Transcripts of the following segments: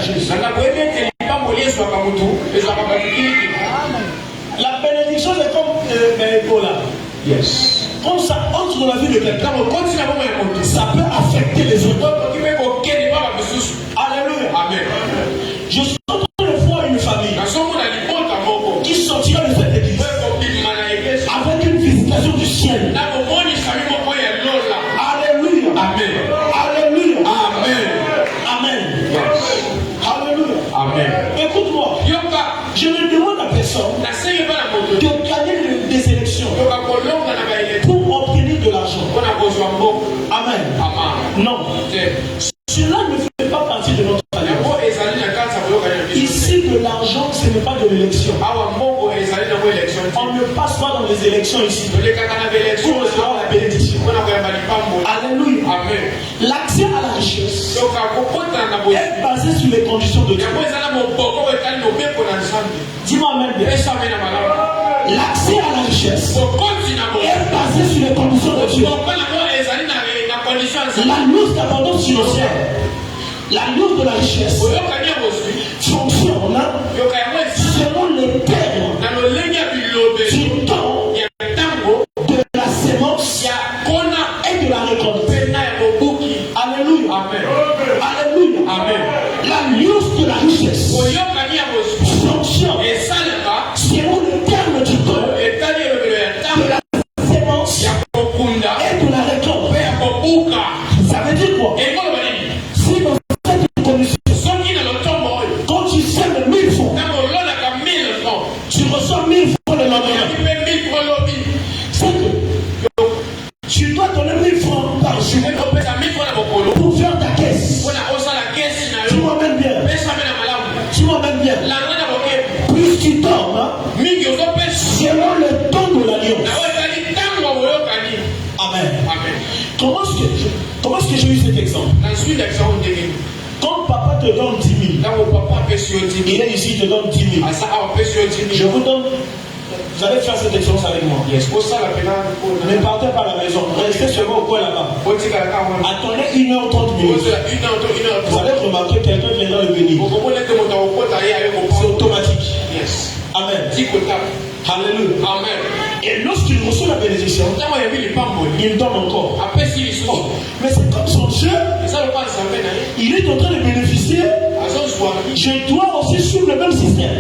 Jésus. La bénédiction c'est comme Ebola. Yes. Quand ça entre dans la vie de quelqu'un, ça peut affecter les autres. Alléluia. Amen. Je suis en train de voir une famille qui sortira de cette église avec une visitation du ciel. Alléluia. Amen. Alléluia. Amen. Amen. Yes. Alléluia. Amen. Écoute-moi. Je ne demande à personne de gagner des élections pour obtenir de l'argent. Amen. Non. Cela ne fait pas partie de notre famille. Ici, de l'argent, ce n'est pas de l'élection. On ne passe pas dans les élections ici pour recevoir la bénédiction. Alléluia. L'accès à la richesse est basé sur les conditions de Dieu. Dis-moi Amen bien. L'accès à la richesse est basé sur les conditions de Dieu. La luz d'abondance financière, la luz de la richesse fonctionne selon les termes du temps, de la sémence et de la récolte. Alléluia. Alléluia. La luz de la richesse fonctionne selon les termes du temps, de la sémence et de la récolte. Ça veut dire quoi? Si dans cette condition, quand tu sèmes 1000 francs, tu reçois 1000 francs le lendemain. C'est que tu dois donner 1000 francs par jour pour faire ta caisse. Tu m'emmènes bien. Tu m'emmènes bien. Plus tu dors, selon le temps de l'alliance. Amen. Comment est-ce que j'ai eu cet exemple? Quand papa te donne 10 000, il est ici, il te donne 10 000. Je vous donne, vous allez faire cette expérience avec moi. Ne partez pas à la maison, restez seulement au coin là-bas. Attendez 1h30 minutes. Vous allez remarquer que quelqu'un viendra le bénir. C'est automatique. Amen. Alléluia. Amen. Et lorsqu'il reçoit la bénédiction, il donne encore. Oh, mais c'est comme son Dieu. Il est en train de bénéficier. Je dois aussi suivre le même système.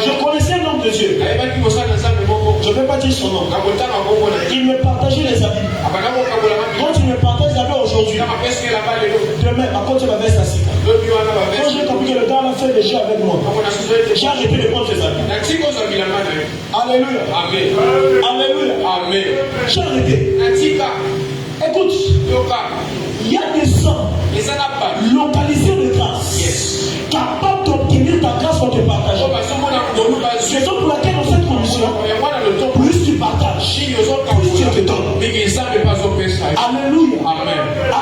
Je connaissais un homme de Dieu. Je ne vais pas dire son nom. Il me partageait les habits. Quand il me partage les habits aujourd'hui, demain, à cause de ma veste assis. Quand j'ai compris que le gars a fait des jeux avec moi, j'ai arrêté de prendre ses habits. Alléluia. Alléluia. J'ai arrêté. Écoute, il y a des sangs localisés de grâce, capables d'obtenir ta grâce pour te partager. C'est donc pour laquelle dans cette condition, plus tu partages, plus Dieu te donne. Alléluia.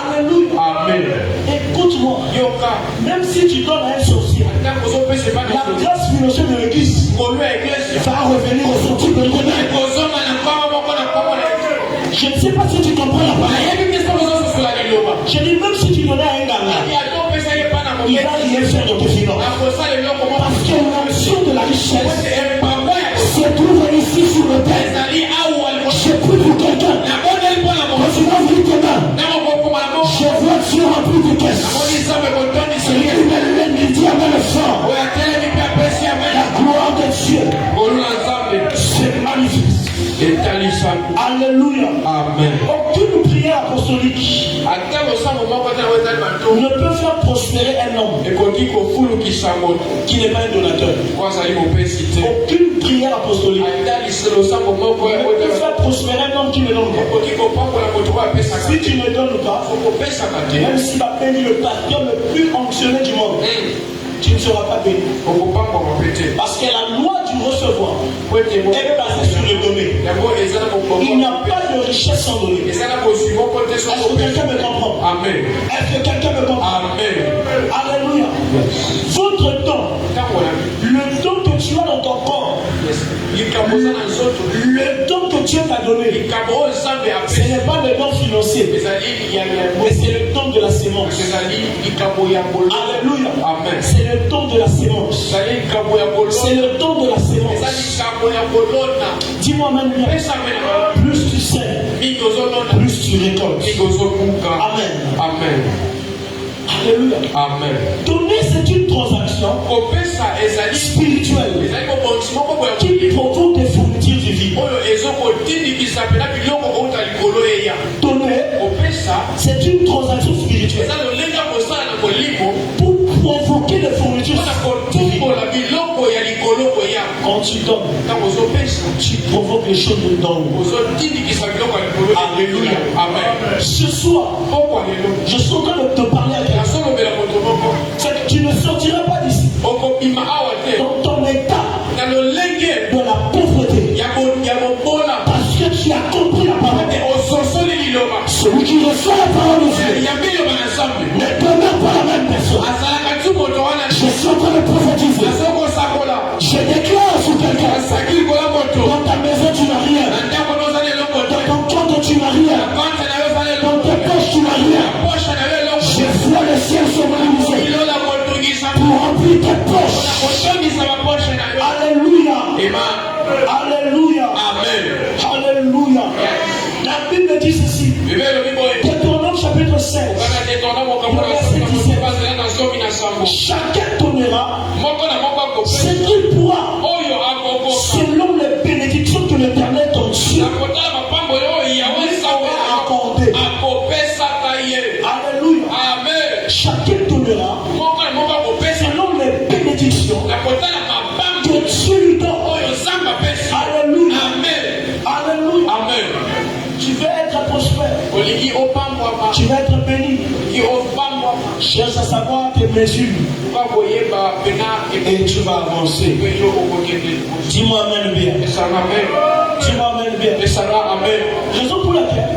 Alléluia. Écoute-moi, même si tu donnes à un sorcier, la grâce financière de l'église va revenir au sortir de ton. Je ne sais pas si tu comprends la parole. Je dis même si tu donnais à un gars, il va rien faire de tes finances. Parce que l'onction de la richesse se trouve ici sur le terre. Je prie pour quelqu'un. Quand tu vas ouvrir tes mains, je vois Dieu rempli de caisses. Celui qui met le midi avec le sang. La gloire de Dieu se manifeste. Alléluia. Amen. Aucune prière apostolique ne peut faire prospérer un homme qui n'est pas un donateur. Aucune prière apostolique ne peut faire prospérer un homme qui ne donne pas. Si tu ne donnes pas, même si tu as béni le pasteur le plus fonctionné du monde, tu ne seras pas béni. Parce que la loi du recevoir est basée sur le donner. Il n'y a pas de richesse sans donner. Est-ce que quelqu'un me comprend? Amen. Est-ce que quelqu'un me comprend? Amen. Alléluia. Votre don, le don que tu as dans ton corps, le don que Dieu t'a donné, ce n'est pas le don financier, mais c'est le don de la sémence. Alléluia. Amen. C'est le don de la sémence. C'est le don de la sémence. Dis-moi même bien. Plus tu sèmes, plus tu récoltes. Amen. Amen. Alléluia. Amen. Donner, c'est une transaction spirituelle qui provoque des fournitures divines. Donner, c'est une transaction spirituelle pour provoquer des fournitures divines. Quand tu donnes, tu provoques les choses de don. Alléluia. Amen. Ce soir, je suis en train de te parler à quelqu'un. C'est que tu ne sortiras pas d'ici dans ton état de la pauvreté. Parce que tu as compris la parole. Celui qui reçoit la parole de Dieu ne demeure pas la même personne. Je suis en train de prophétiser. Je déclare sur quelqu'un. Dans ta maison tu n'as rien. Dans ton compte tu n'as rien. Dans tes poches tu n'as rien. Je vois le ciel se mobiliser pour remplir tes poches. Alléluia. Alléluia. Amen. Alléluia. La Bible dit ceci. Deutéronome chapitre 16. Chacun donnera ce qu'il pourra selon les bénédictions que l'Éternel ton Dieu lui aura accordées. Alléluia. Amen. Chacun donnera selon les bénédictions que Dieu lui donne. Alléluia. Amen. Alléluia. Amen. Tu veux être prospère. Tu veux être béni. Cherche à savoir tes mesures. Et tu vas avancer. Dis-moi amen bien. Dis-moi amen bien. Raison pour laquelle,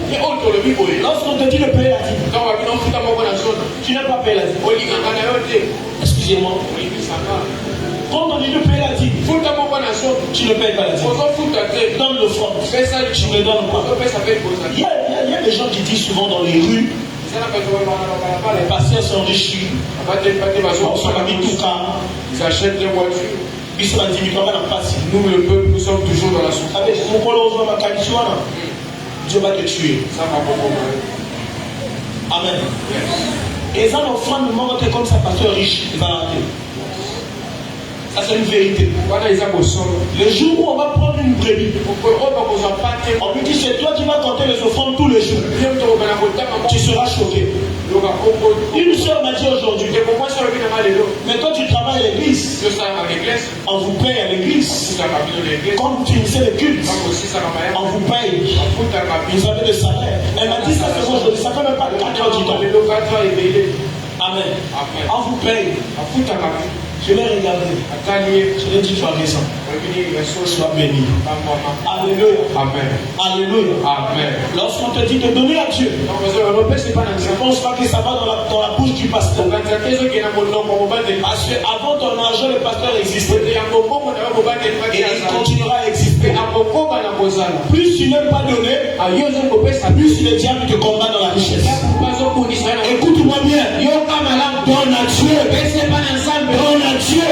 lorsqu'on te dit de payer la dîme, tu n'as pas payé la dîme. Excusez-moi. Quand on dit de payer la dîme, tu ne payes pas la dîme. Donne l'offrande. Tu ne donnes pas. Il y a des gens qui disent souvent dans les rues, les pasteurs sont riches. Ils achètent des voitures. Nous, le peuple, nous sommes toujours dans la souffrance. Dieu va te tuer. Amen. Et ça, l'offrande nous montre comme ça, pasteur riche, il va rater. Ça, c'est une vérité. Le jour où on va prendre une brebis, on lui dit c'est toi qui vas compter les offrandes tous les jours. Tu seras choqué. Une soeur m'a dit aujourd'hui, mais quand tu travailles à l'église, on vous paye à l'église. Quand vous finissez le culte, on vous paye. Vous avez le salaire. Elle m'a dit ça, c'est bon, ça fait même pas 4 heures du temps. Amen. On vous paye. Je l'ai regardé. Je l'ai dit, tu as raison. Sois béni. Alléluia. Amen. Alléluia. Amen. Lorsqu'on te dit de donner à Dieu, je ne pense pas que ça va dans la bouche du pasteur. Parce qu'avant ton argent, le pasteur existait. Et il continuera à exister. Plus tu n'aimes pas donner, plus le diable te combat dans la richesse. Écoute-moi bien. Donne à Dieu. Donne à Dieu.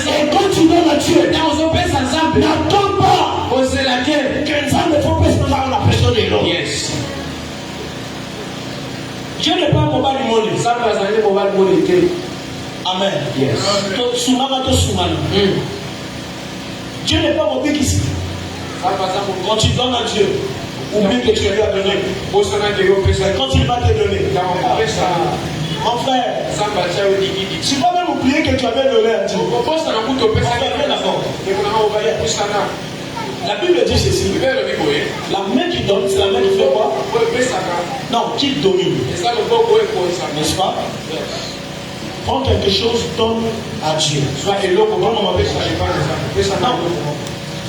Et quand tu donnes à Dieu, n'attends pas que les âmes ne font pas dans la pression de l'homme. Yes. Dieu n'est pas un mobile money. Amen. Yes. Dieu n'est pas mobile ici. Quand tu donnes à Dieu, oublie que tu lui as donné. Quand il va te donner, mon frère, tu vas même oublier que tu avais donné à Dieu. La Bible dit ceci. La main qui donne, c'est la main qui fait quoi? Non, qui domine. N'est-ce pas? Prends quelque chose, donne à Dieu. Non,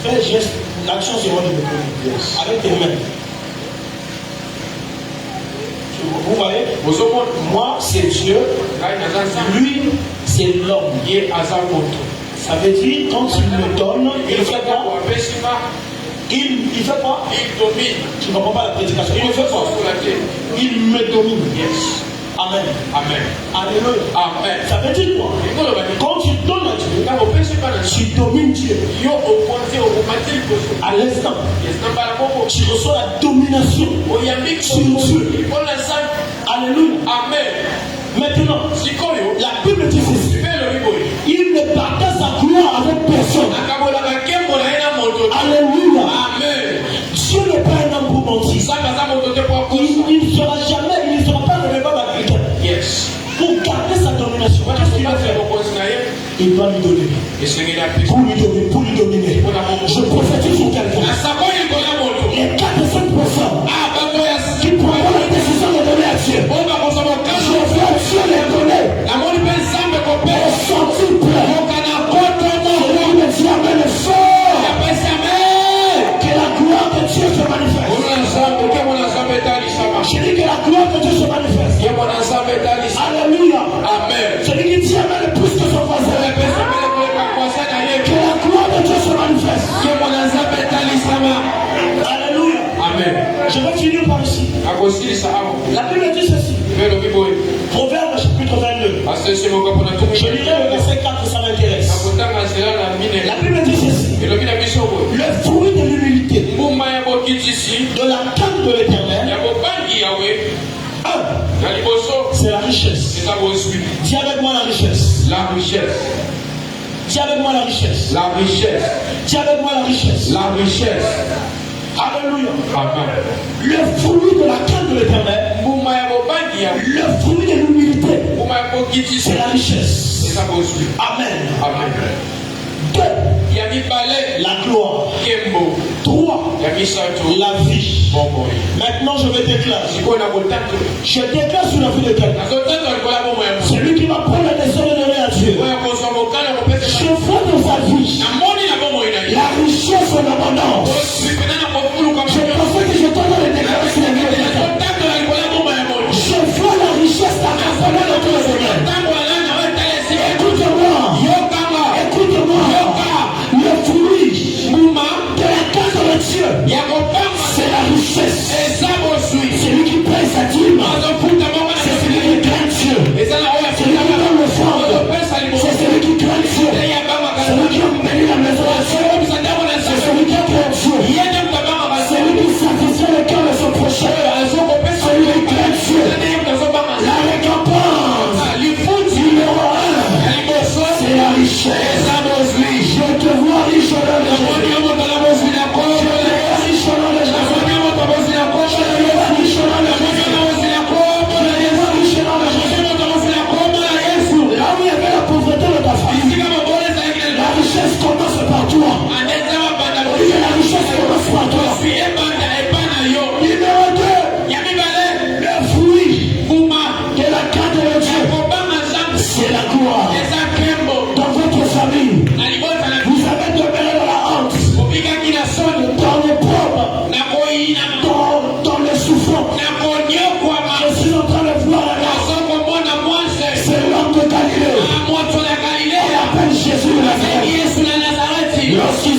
fais un geste, l'action c'est moi qui me donne. Avec tes mains. Vous voyez? Moi c'est Dieu, lui c'est l'homme. Ça veut dire quand il me donne, il fait quoi? Il fait quoi? Il domine. Tu ne comprends pas la prédication. Il ne fait quoi? Il me domine. Amen. Amen. Alléluia. Amen. Ça veut dire quoi? Quand tu donnes à Dieu, tu domines Dieu. À l'instant, tu reçois la domination sur Dieu. Alléluia. Amen. Maintenant, la Bible dit ceci. Il ne partage sa gloire avec personne. Alléluia. Amen. Dieu n'est pas un homme pour mentir. Il ne sera jamais, il ne sera pas le même avec quelqu'un. Yes. Pour garder sa domination, qu'est-ce qu'il va faire? Il va lui donner. Pour lui dominer. Je prophétise sur quelqu'un. Les 4 de cette personne qui prendront la décision de donner à Dieu. Je vois Dieu les donner. Et sentir plein. Il me dit amen le fort. Que la gloire de Dieu se manifeste. Je dis que la gloire de Dieu se manifeste. Alléluia. Amen. Celui qui dit amen le plus que son voisin. Que la gloire de Dieu se manifeste. Alléluia. Amen. Je vais finir par ici. La Bible dit ceci. Proverbe chapitre 22. Je lirai le verset 4, ça m'intéresse. La Bible dit ceci. Le fruit de l'humilité, de la crainte de l'Éternel, c'est la richesse. Dis avec moi la richesse. La richesse. Dis avec moi la richesse. La richesse. Dis avec moi la richesse. La richesse. Alléluia. Amen. Le fruit de la crainte de l'Éternel, le fruit de l'humilité, c'est la richesse. Amen. Amen. 2. La gloire. 3. La vie. Maintenant je vais déclarer. Je déclare sur la vie de quelqu'un. Celui qui va prendre la décision de donner à Dieu. Je vois dans sa vie la richesse en abondance. Je pensais que je t'entends le déclarer sur la vie de quelqu'un. Je vois la richesse d'abondance dans tous les domaines. Écoute-moi. Écoute-moi. Le fruit de la carte de Dieu, c'est la richesse. Celui qui paye sa dîme, c'est celui qui craint Dieu. Celui qui donne l'offrande, c'est celui qui craint Dieu. Celui qui embellit la maison de Dieu, c'est celui qui craint Dieu. Celui qui satisfait le cœur de son prochain, celui qui craint Dieu. La récompense numéro 1, c'est la richesse. Je te vois riche au nom de Jésus. Je te vois riche au nom de Jésus. Je te vois riche au nom de Jésus. Je te vois riche au nom de Jésus. Là où il y avait la pauvreté de ta famille, la richesse commence par toi. Oui, la richesse commence par toi. Numéro 2, le fruit de la carte de Dieu, c'est la gloire. Dans votre famille, vous avez demeuré dans la honte, dans les pauvres, dans les souffrants. Je suis en train de voir là-bas. C'est l'homme de Galilée. On appelle Jésus de Nazareth. Lorsqu'il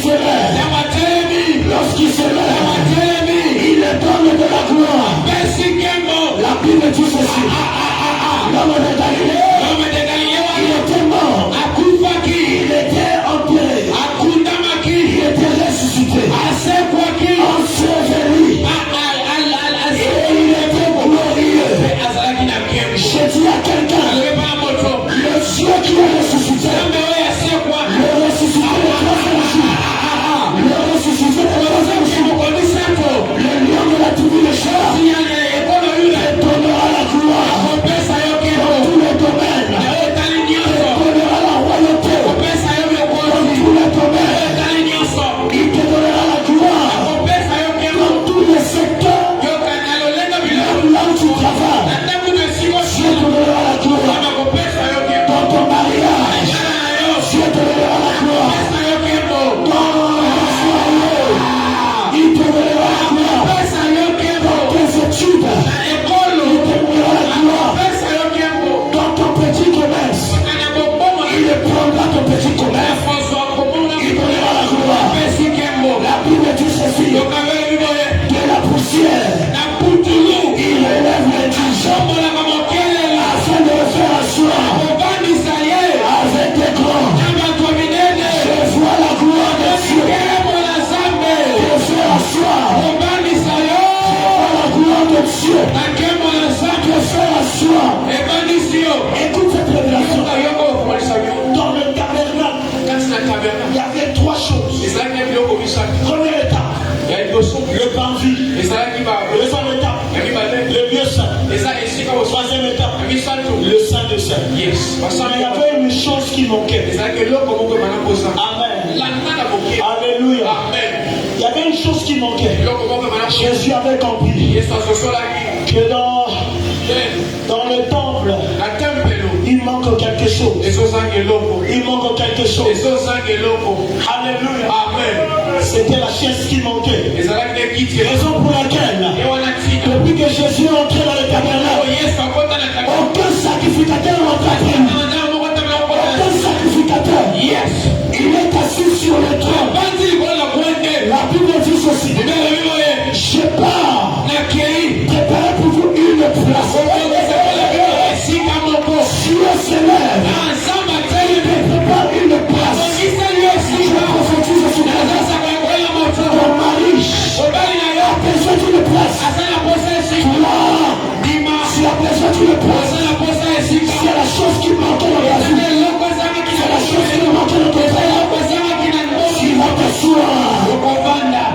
se lève, il est donne de la gloire. La Bible dit ceci. L'homme de Galilée, il était de ça. Yes. Mais il y avait une chose qui manquait. Amen. Alléluia. Amen. Il y avait une chose qui manquait. Jésus avait compris que dans le temple, il manque quelque chose. Il manque quelque chose. Alléluia. Amen. C'était la chaise qui manquait. Raison pour laquelle, depuis que Jésus est entré dans le tabernacle, aucun sacrificateur n'est entré. Aucun sacrificateur. Yes. Il est assis sur le trône. La Bible dit ceci. Je pars préparer pour vous une place. Dieu se lève. Il prépare une place. Je prophétise sur la place. Ton mari a besoin d'une place. Toi, tu as besoin d'une place. C'est la chose qui manquait dans ta vie. C'est la chose qui manquait dans ton frère. Tu vas t'asseoir.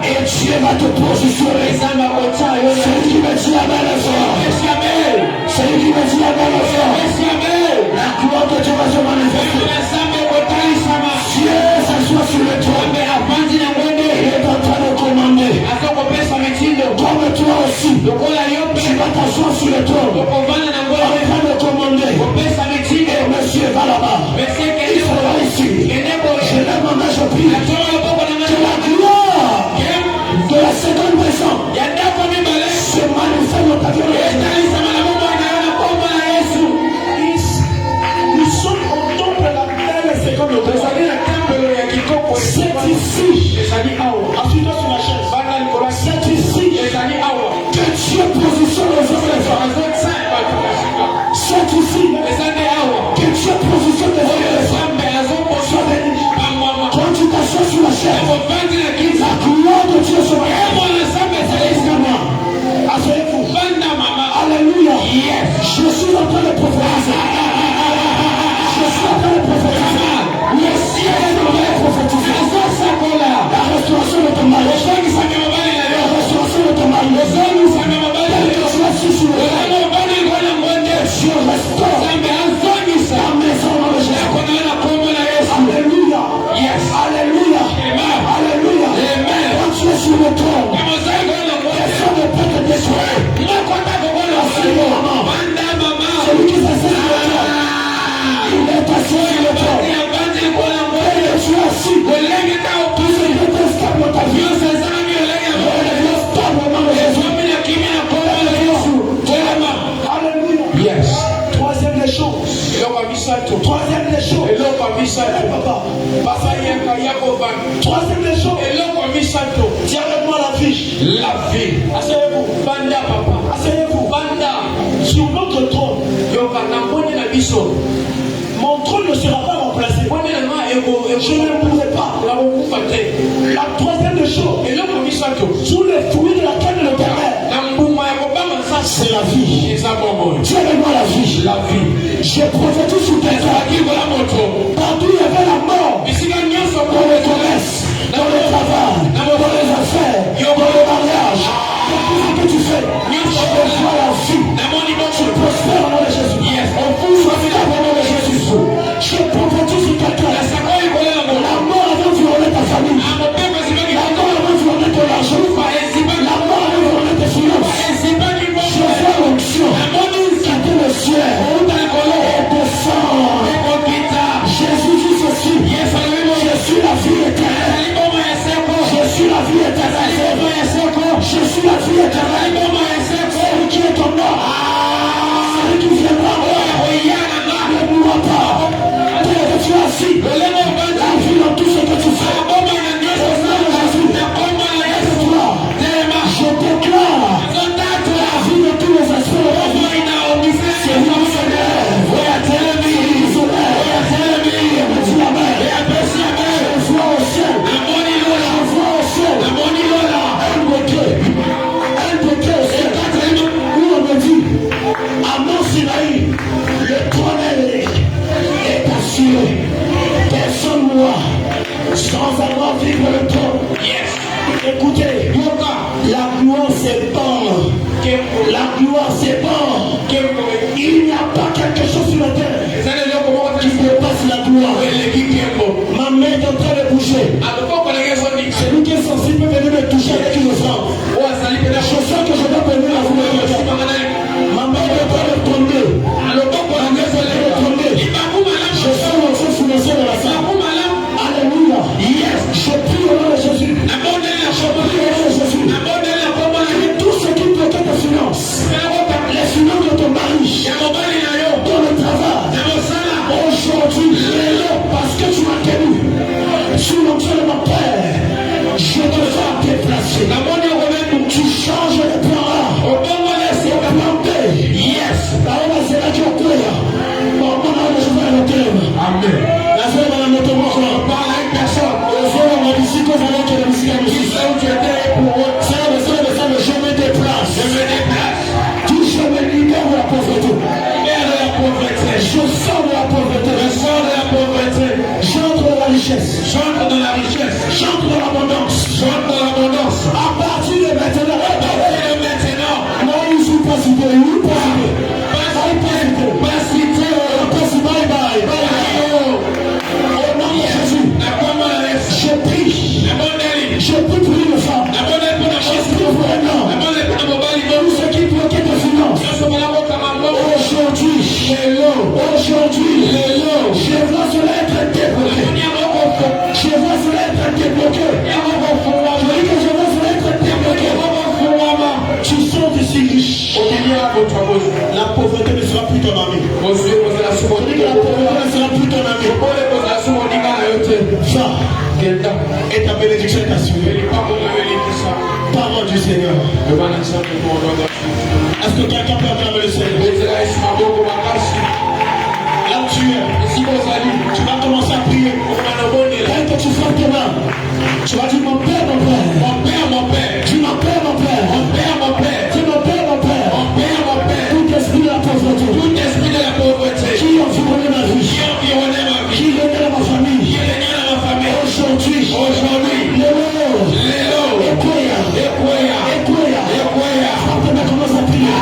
Et Dieu va te positionner. Celui qui me dit amen le soir. Celui qui me dit amen le soir. La gloire de Dieu va se manifester. Dieu s'assoit sur le trône. Il est en train de commander. Comme toi aussi. Tu vas t'asseoir sur le trône. En train de commander. Et monsieur va là-bas. Il sera ici. Je lève ma main, je prie. Que la gloire de la seconde maison se manifeste dans ta vie. Nous sommes au temple de la seconde maison. C'est ici. Assis-toi sur la chaise. C'est ici que Dieu positionne les hommes et les femmes. C'est ici que Dieu positionne les hommes et les femmes. Sois béni. Quand tu t'assois sur la chaise, la gloire de Dieu se manifeste. Asseyez-vous. Alléluia. Je suis en train de prophétiser. Je suis en train de prophétiser. Le ciel est en train de prophétiser. La restauration de ton mari. La restauration de ton mari. Tu es assis sur le trône. Dieu restaure ta maison dans le Jésus. Alléluia. Alléluia. Alléluia. Quand tu es sur le trône, personne ne peut te détruire. Celui qui s'assied sur le trône, il est assis sur le trône. Et tu es assis. Tout ce qui est stable dans ta vie, il est stable dans le Jésus. Alléluia. Yes. Troisième des choses. Troisième des choses. Papa. Troisième des choses. Dis avec moi la vie. Asseyez-vous. Asseyez-vous. Sur notre trône. Mon trône ne sera pas remplacé. Je ne pourrai pas. La troisième des choses. Sous les fruits de la canne de l'Éternel. C'est la vie. Dis avec moi la vie. Je prophétise sur tes toits. Partout il y avait la mort. Dans le commerce, dans le travail, dans les affaires, dans le mariage. Dans tout ce que tu fais. Je vois la vie. Tu prospères au nom de Jésus. On vous stable au nom de Jésus. Je prophétise sur tes toits. La mort avait violé ta famille. La mort avait violé ton argent. La mort avait violé tes finances. Je vois l'onction quitter le ciel et descendre Amen. La seule dans la moto, Parle à une personne. le soir, on va ici, quand on va que la musique Qui sait où tu étais pour eux. ça, je me déplace. Je me déplace. Tu je me libère de la pauvreté. Libère de la pauvreté. Je sors de la pauvreté. Je sors de la pauvreté. J'entre dans la richesse. J'entre dans la richesse. J'entre dans l'abondance. J'entre dans l'abondance. À partir de maintenant, Et maintenant, là où je suis pas cité, où pas cité. pas cité. Bye bye. Au nom de Jésus, La bonne je prie. La bonne élite. Je prie pour une femme. La bonne élite pour la Je prie pour un homme. La bonne élite pour la mobile. Tout ce qui bloquait tes finances. Aujourd'hui, je vois cela être débloqué. Je vois cela être débloqué. Je dis que je vois cela être débloqué. Tu sens que c'est riche. La pauvreté ne sera plus ton ami. Je dis que la pauvreté ne sera plus ton ami. Va. Et ta bénédiction est assurée. Parole du Seigneur. Est-ce que quelqu'un peut acclamer le Seigneur? Là où tu es, tu vas commencer à prier. Quand tu frappes tes mains, tu vas dire mon Père, mon Père. Mon Père, mon Père. Dis mon Père, mon Père. Mon Père, mon Père. Dis mon Père, mon Père. Mon Père, mon Père. Tout esprit de la pauvreté. Tout esprit de la pauvreté. Qui environnait ma vie. Qui environnait ma vie. Qui régnait dans ma famille. Qui régnait dans ma famille. Aujourd'hui. Frappe tes mains, commence à prier.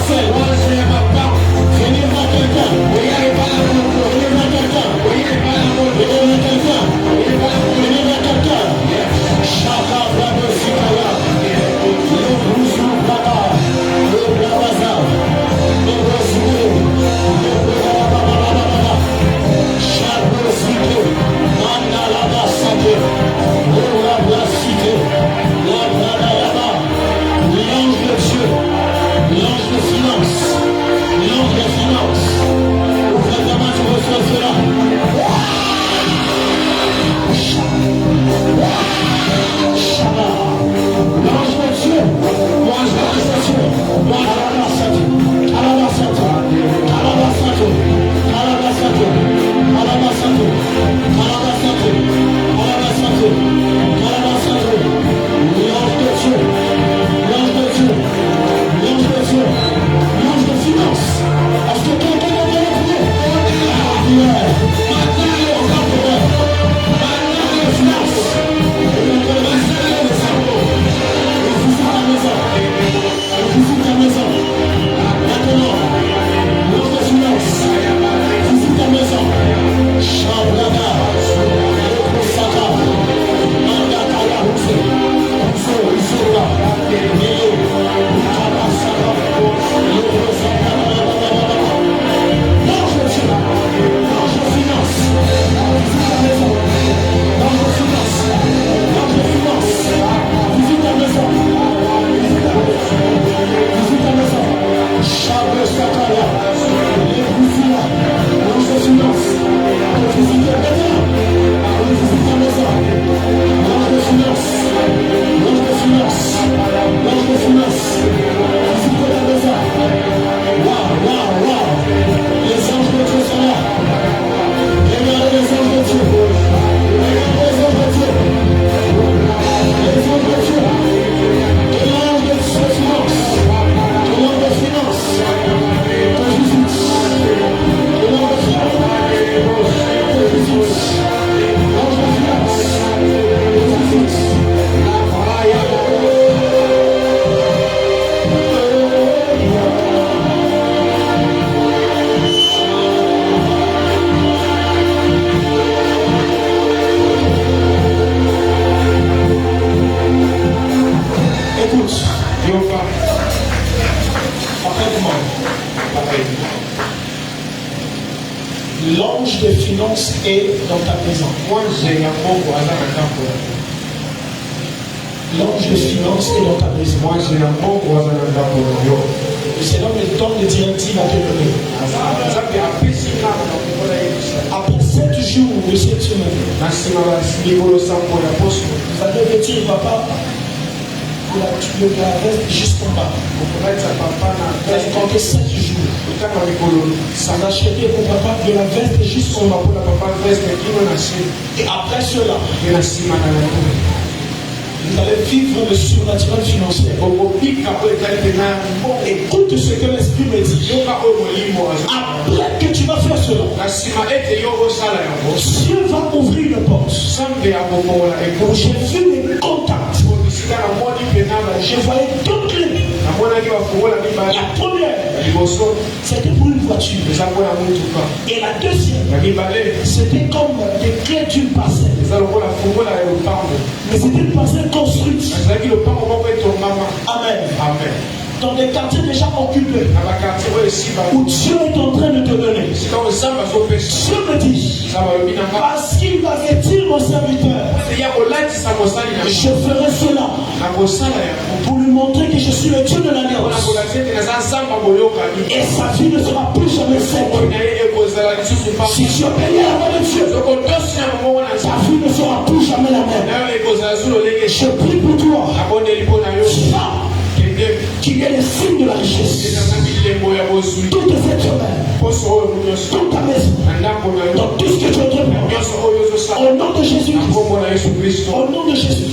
parcelle. Venez voir quelqu'un. Venez voir quelqu'un. Venez voir quelqu'un. Chaka Bravo Sikaya. Le Bouzou Baba. Le Brabaza. Le Brasileiro. Le Brabababababa. Chabo Sike. Mandalaba Sake. Le Brabasike. Le Brababa. L'ange de Dieu. L'ange de finance. L'ange de finance. Vraiment, tu reçois cela. L'ange de Dieu. L'ange de Dieu. L'ange de finance. Est-ce que quelqu'un a bien prié? L'ange des finances est dans ta maison. L'ange des finances est dans ta maison. C'est dans le temps de directive à te donner. Après 7 jours de cette semaine, vous allez retirer papa de la veste jusqu'en bas. Vous allez compter 7 jours. Ça va acheter pour papa de la veste jusqu'en bas. Et après cela, vous allez vivre le surnaturel financier. Écoute ce que l'Esprit me dit. Après que tu vas faire cela, Dieu va ouvrir une porte. J'ai vu les contacts. Je voyais deux clés. La première, c'était pour une voiture. Et la deuxième, c'était comme des clés d'une parcelle. Mais c'était une parcelle construite. Amen. Dans des quartiers déjà occupés, où Dieu est en train de te donner. Dieu me dit, parce qu'il va vêtir mon serviteur, je ferai cela pour lui montrer que je suis le Dieu de l'alliance. Et sa vie ne sera plus jamais sec. Si tu obéis à la voix de Dieu, sa vie ne sera plus jamais la même. Je prie pour toi, qu'il y ait les signes de la richesse. Toute cette semaine, toute ta maison, dans tout ce que tu entreprends, au nom de Jésus, au nom de Jésus.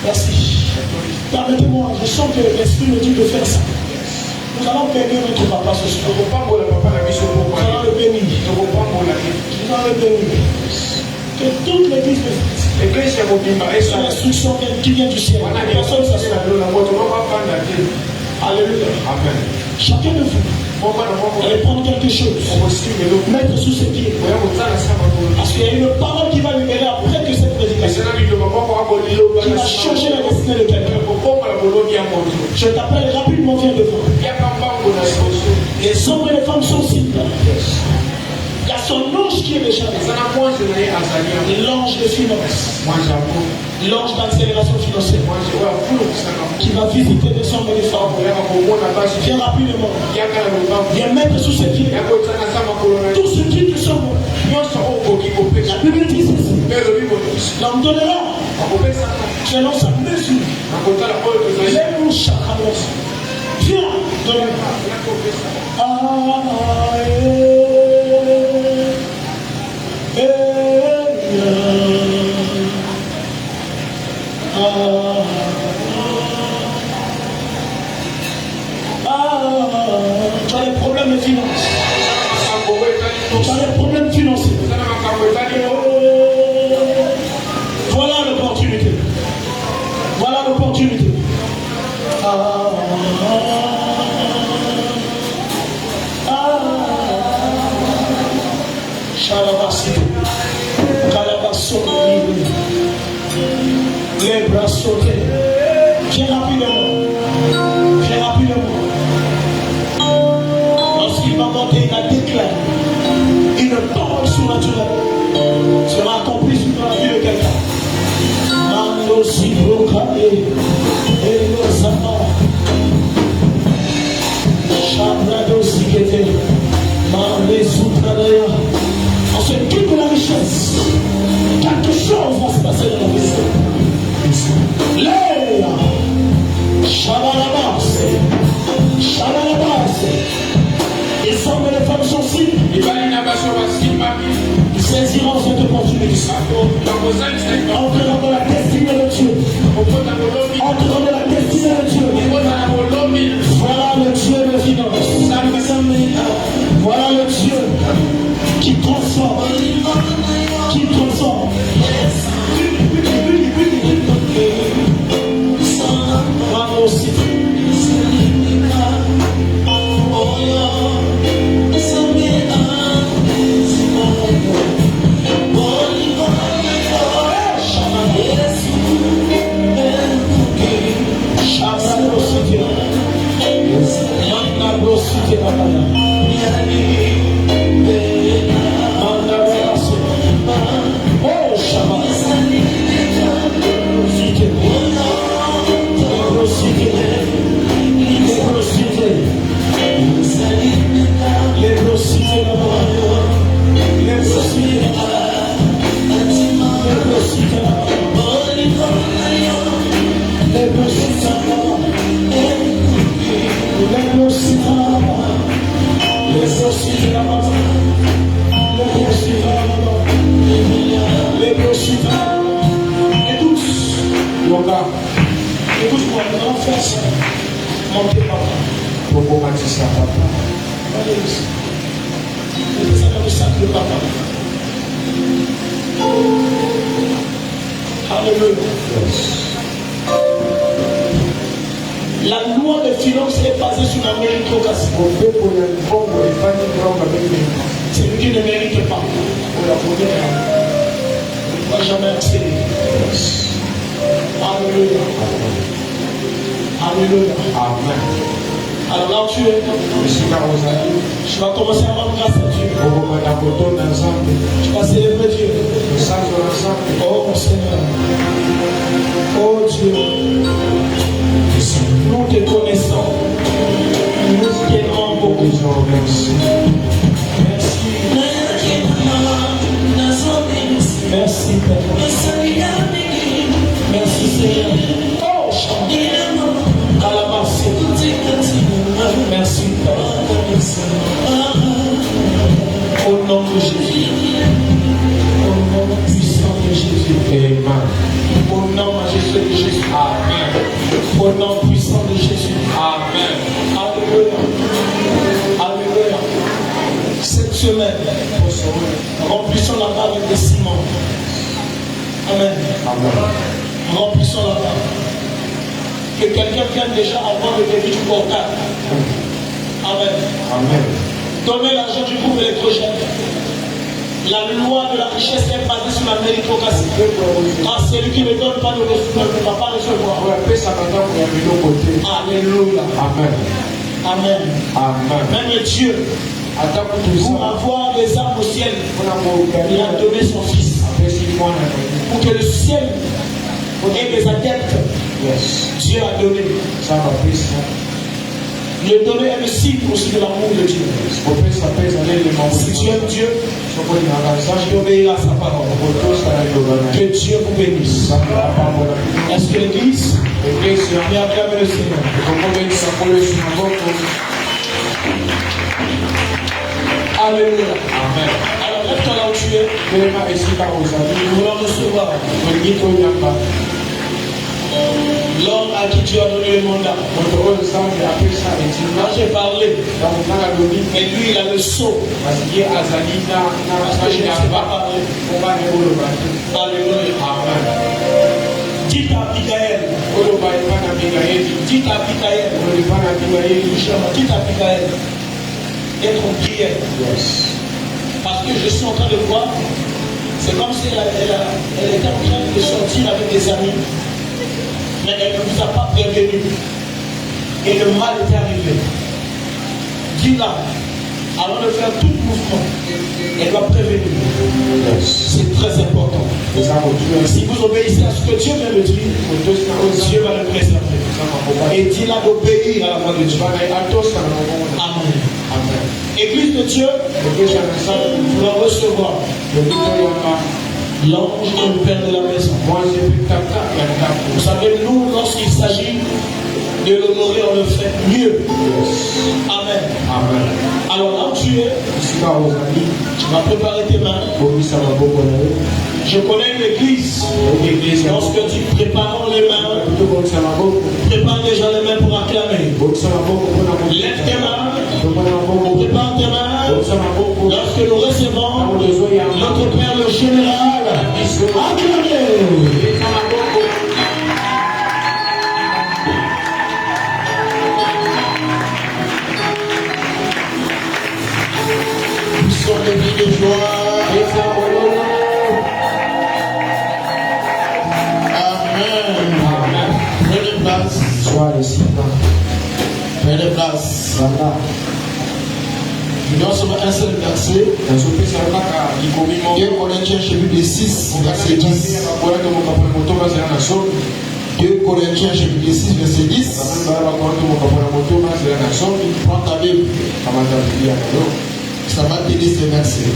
Merci. Permettez-moi, je sens que l'Esprit me dit de faire ça. Nous allons bénir notre papa ce soir. Nous allons le bénir. Nous allons le bénir. Que toute l'église c'est l'instruction qui vient du ciel. Personne ne s'assoit. Alléluia. Amen. Chacun de vous allez prendre quelque chose, mettre sous ses pieds. Parce qu'il y a une parole qui va libérer après que cette prédication, qui va changer la destinée de quelqu'un. Je t'appelle rapidement, viens devant. Les hommes et les femmes sont cibles. Il y a son ange qui est déjà là. L'ange de finance. L'ange d'accélération financière. Qui va visiter les hommes et les femmes. Viens rapidement. Viens mettre sous ses pieds. Tout ce qui te semble. La Bible dit ceci. L'homme donnera selon sa mesure. Les mouches. Viens, donne. Tu as des problèmes financiers. Tu as des problèmes financiers. Voilà l'opportunité. Voilà l'opportunité. Les bras sautés. Viens rapidement. Viens rapidement. Lorsqu'il va monter, il a déclaré une parole surnaturelle sera accomplie sur la vie de quelqu'un. Mando si bloqué et nos amants. Chabrado si guetté. Mandé soutradaya. On se quitte de la richesse. Quelque chose va se passer dans la vie. Léa, Shabalabas, Shabalabas. Les hommes et les femmes sont cibles. Ils saisiront cette opportunité. Entreront dans la destinée de Dieu. Entreront dans la destinée de Dieu. Voilà le Dieu de finance. Voilà le Dieu qui transforme. Qui transforme. Écoute-moi, nous allons faire ça. Montez papa. Pourquoi on dit ça, papa? Allez ici. C'est ça dans le sac de papa. Alléluia. La loi des finances est basée sur la méritocratie. C'est lui qui ne mérite pas. On ne va jamais accéder. Alléluia. Alléluia. Amen. Alors là où tu es, tu vas commencer à rendre grâce à Dieu. Tu vas célébrer Dieu. Oh mon Seigneur. Oh Dieu. Nous te connaissons. Nous t'aimons beaucoup. Merci. Merci Père. Merci Seigneur. Oh, Calabas. Merci Père. Au nom de Jésus. Au nom puissant de Jésus. Amen. Au nom majestueux de Jésus. Amen. Au nom puissant de Jésus. Amen. Alléluia. Alléluia. Cette semaine, remplissons la barre avec des ciments. Amen. Amen. Remplissons la barre. Que quelqu'un vienne déjà avoir le début du portable. Amen. Amen. Donnez l'argent du groupe électrogène. La loi de la richesse est basée sur la méritocratie. Car celui qui ne donne pas de recevoir ne va pas recevoir. Alléluia. Amen. Amen. Amen. Même Dieu, pour avoir des âmes au ciel, il a donné son Fils. Pour que le ciel ait des adeptes, Dieu a donné. Le donner est le signe aussi de l'amour de Dieu. Si tu aimes Dieu, tu obéis à sa parole. Que Dieu vous bénisse. Est-ce que l'Église vient acclamer le Seigneur? Alléluia. Amen. Alors lève-toi là où tu es. Nous voulons recevoir l'homme à qui Dieu a donné le mandat. Moi j'ai parlé. Et lui il a le sceau. Parce que je ne sais pas parler. Alléluia. Dites à Abigail. Dites à Abigail. Dites à Abigail. Être en prière. Parce que je suis en train de voir. C'est comme si elle était en train de sortir avec des amis. Mais elle ne vous a pas prévenu. Et le mal est arrivé. Dis-la, avant de faire tout mouvement, elle doit prévenir. C'est très important. Si vous obéissez à ce que Dieu vient de dire, Dieu va le préserver. Et dis-la d'obéir à la voix de Dieu. Amen. Église de Dieu, vous la recevoir. L'ange est le père de la maison. Vous savez, nous, lorsqu'il s'agit de l'honorer, on le fait mieux. Amen. Amen. Alors là où tu es, tu vas préparer tes mains. Je connais une église. Lorsque tu prépares les mains, prépare déjà les mains pour acclamer. Lève tes mains. Prépare tes mains. Lorsque nous recevons notre Père le Général, acclamez. Puissons les vies de joie. Amen. Prenez place. Prenez place. Nous avons seulement un seul verset. 2 Corinthiens chapitre 6, verset 10. 2 Corinthiens chapitre 6, verset 10. Prends ta Bible. Ça va t'aider ces versets.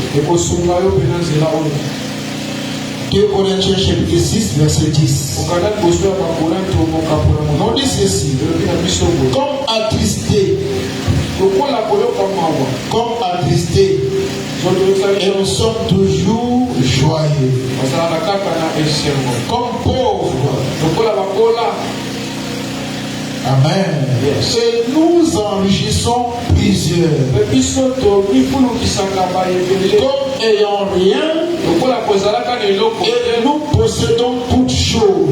2 Corinthiens chapitre 6, verset 10. On dit ceci. Comme attristé. Comme attristé. Et nous sommes toujours joyeux. Comme pauvres. Amen. Yes. Et nous enrichissons plusieurs. Comme ayant rien, et nous possédons toutes choses.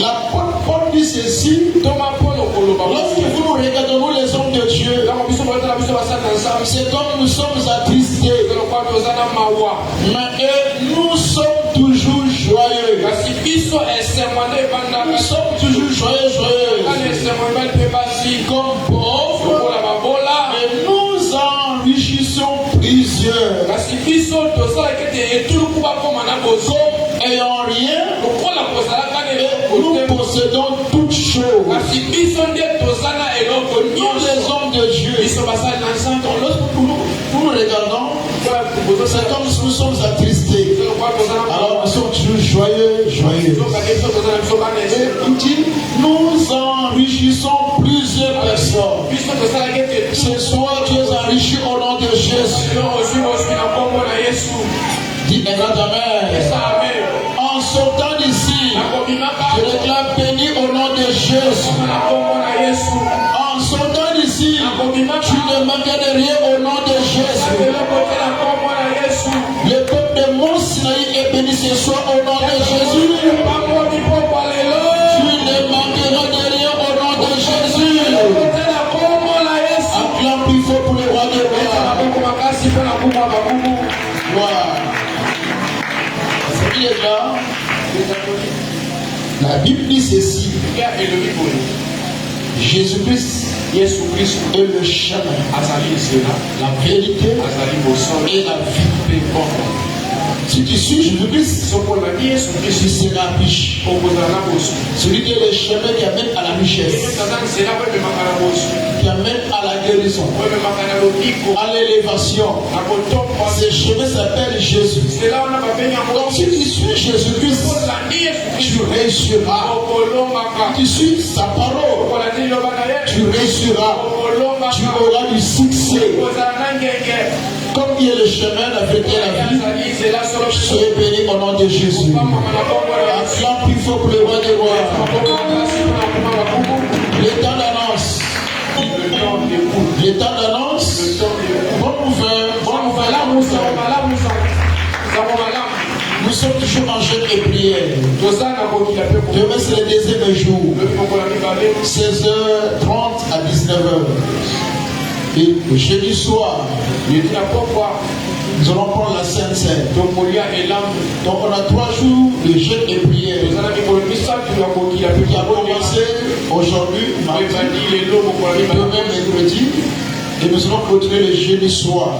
L'apôtre Paul dit ceci. Lorsque vous regardez nous les hommes de Dieu, c'est comme nous sommes attristés. Mais nous sommes toujours joyeux. Nous sommes toujours joyeux. Comme pauvres, et nous enrichissons plusieurs. Comme ayant rien, nous possédons toutes choses. Nous les hommes de Dieu, lorsque nous regardons, c'est comme si nous sommes attristés. Alors nous sommes toujours joyeux. Et il dit, nous enrichissons plusieurs personnes. Ce soir, tu es enrichi au nom de Jésus. Dis Amen. En sortant d'ici, je réclame béni au nom de Jésus. En sortant d'ici, tu ne manques de rien au nom de Jésus. Le peuple de Mont Sinaï est béni ce soir au nom de Jésus. Bible dit ceci. Jésus-Christ est le chemin, la vérité et la vie. Si tu suis Jésus-Christ, tu seras riche. Celui qui est le chemin qui amène à la richesse, qui amène à la guérison, à l'élévation. Ce chemin s'appelle Jésus. Donc si tu suis Jésus-Christ, tu réussiras. Si tu suis sa parole, tu réussiras. Tu auras du succès. Comme il est le chemin, la vérité et la vie, soyez bénis au nom de Jésus. Acclame plus fort pour le roi des rois. L'état d'annonce. L'état d'annonce. Bonne nouvelle. Nous sommes toujours en jeûne et prière. Demain c'est le deuxième jour. 16h30 à 19h. Et jeudi soir, nous allons prendre la Sainte Seine. Donc on a 3 jours de jeûne et prière qui a commencé aujourd'hui, mardi, demain, mercredi. Et nous allons clôturer le jeudi soir.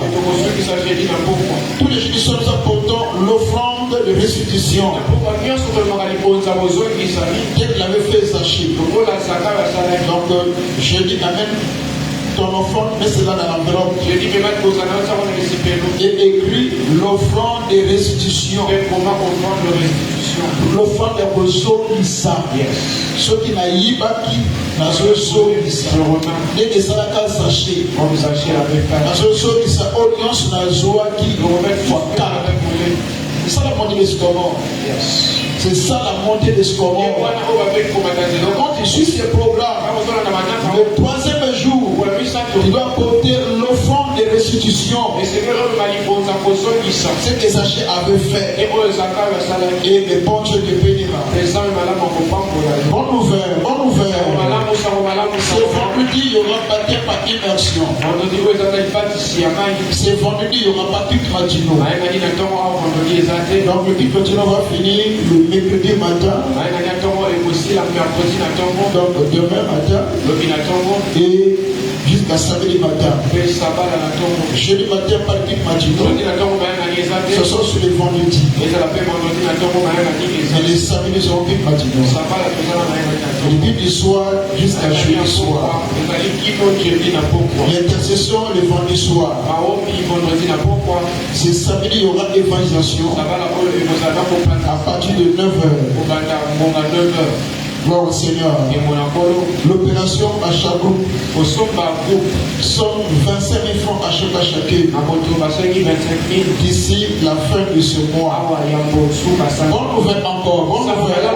Tous les jeudis soirs, nous apportons l'offrande de restitution. Dès qu'il avait fait Zaché. Donc, jeudi, amène ton offrande, mets cela dans l'enveloppe. Et écrit l'offrande de restitution. L'offrande de Bozokisa. Ceux qui n'aillent pas qui n'a Bozokisa. Dès que ça n'a qu'à sacher. Bozokisa, audience n'a joie qui c'est ça la montée des scorons. C'est ça la montée des scorons. Quand tu suis ces programmes, le 3e jour, tu dois apporter l'offrande de restitution. C'est que Zaché avait fait. Et le bon Dieu te bénira. Bonne nouvelle, bonne nouvelle. Ce vendredi, il y aura baptême par immersion. Ce vendredi, il n'y aura pas toute matinaux. Donc le petit matin va finir le mercredi matin. Donc demain matin. Et jusqu'à samedi matin. Jeudi matin, pas de petit matinaux. Ce sont sur les vendredis. Et les samedis seront petit matinaux. Depuis du soir jusqu'à jeudi soir. L'intercession le vendredi soir. C'est samedi, il y aura évangélisation à partir de 9h. Gloire au Seigneur. L'opération à chaque groupe sont 25 000 francs à chacun. D'ici la fin de ce mois. Bonne nouvelle encore. Bonne nouvelle.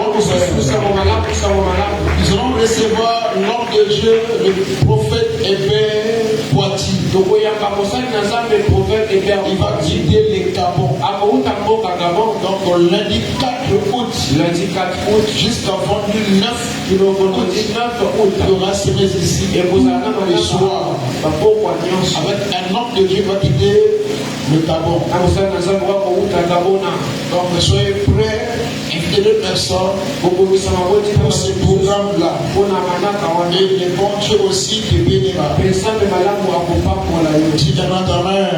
Nous allons recevoir l'homme de Dieu, le prophète Hébert Poiti. Il va guider les Gabon. Donc lundi 4 août jusqu'à vendredi 9 août, il y aura ces ici et vous allez le soir avec un homme de Dieu qui va quitter le Gabon. Donc soyez prêts, invitez 2 personnes pour ce programme-là. Et les bons Dieu aussi te bénira. Tu donneras ta main.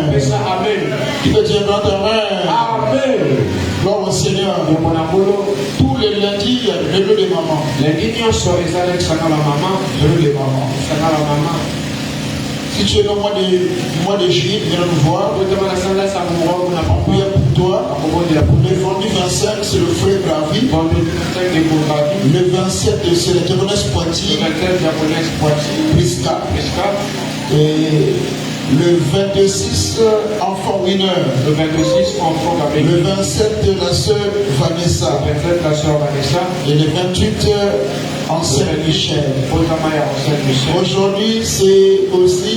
Tu peux dire dans ta main. Amen. Gloire au Seigneur. Tous les lundis, il y a le réveil de maman. Si tu es dans le mois de juillet, viens nous voir. On prie pour toi. Le vendredi 25, c'est le frère Gravi. Le 27, c'est le diaconesse Poitiers. Prisca. Et le 26, enfant winner. Le 26, enfant Gabriel. Le 27, la sœur Vanessa. Le 27, la sœur Vanessa. Et le 28, Ancien Michel. Aujourd'hui, c'est aussi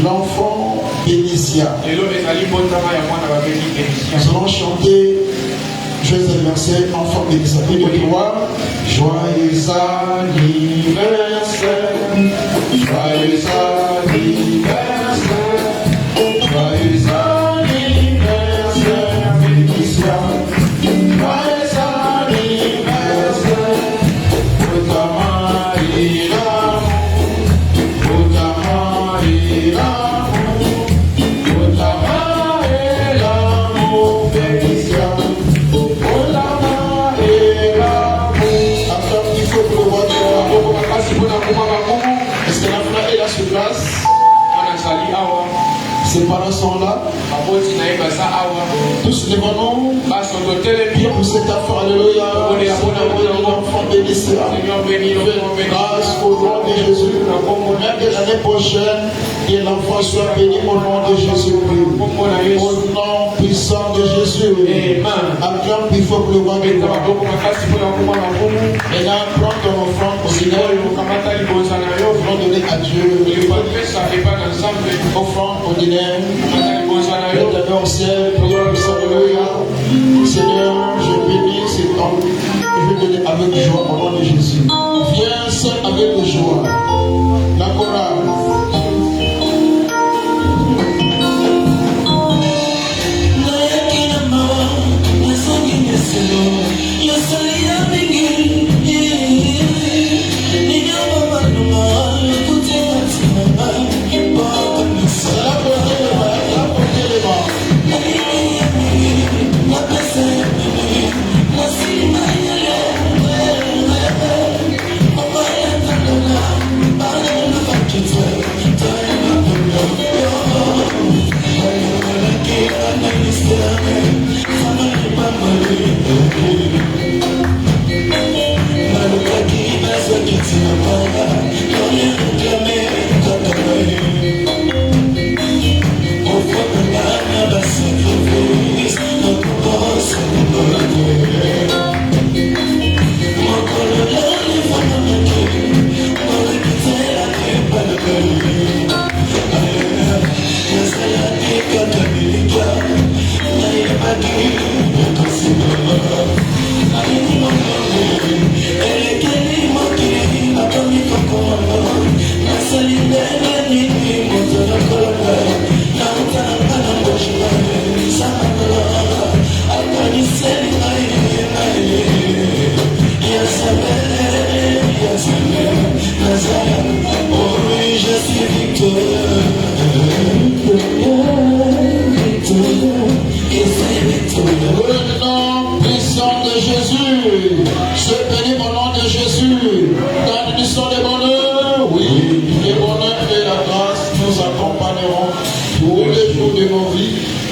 l'enfant Bénicia. Nous allons chanter joyeux anniversaire, enfant Bénicia. Et le droit, joyeux anniversaire, joyeux anniversaire. Joyeux anniversaire, Bénicia. Joyeux anniversaire, grâce. Ses parents sont là. Tous devant nous. Priez pour cet enfant. Alléluia. L'enfant béni sera. Fais grâce au nom de Jésus. Même que l'année prochaine, que l'enfant soit béni au nom de Jésus-Christ. Au nom puissant de Jésus. Acclame plus fort que le roi de gloire. Maintenant, prends ton offrande au Seigneur. Donner à Dieu. Offrande ordinaire. L'éternel au ciel, prions le Seigneur, je bénis cet homme et je donne avec joie au nom de Jésus. Viens seul avec joie. La chorale.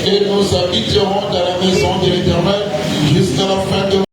Et nous habiterons dans la maison de l'Éternel jusqu'à la fin de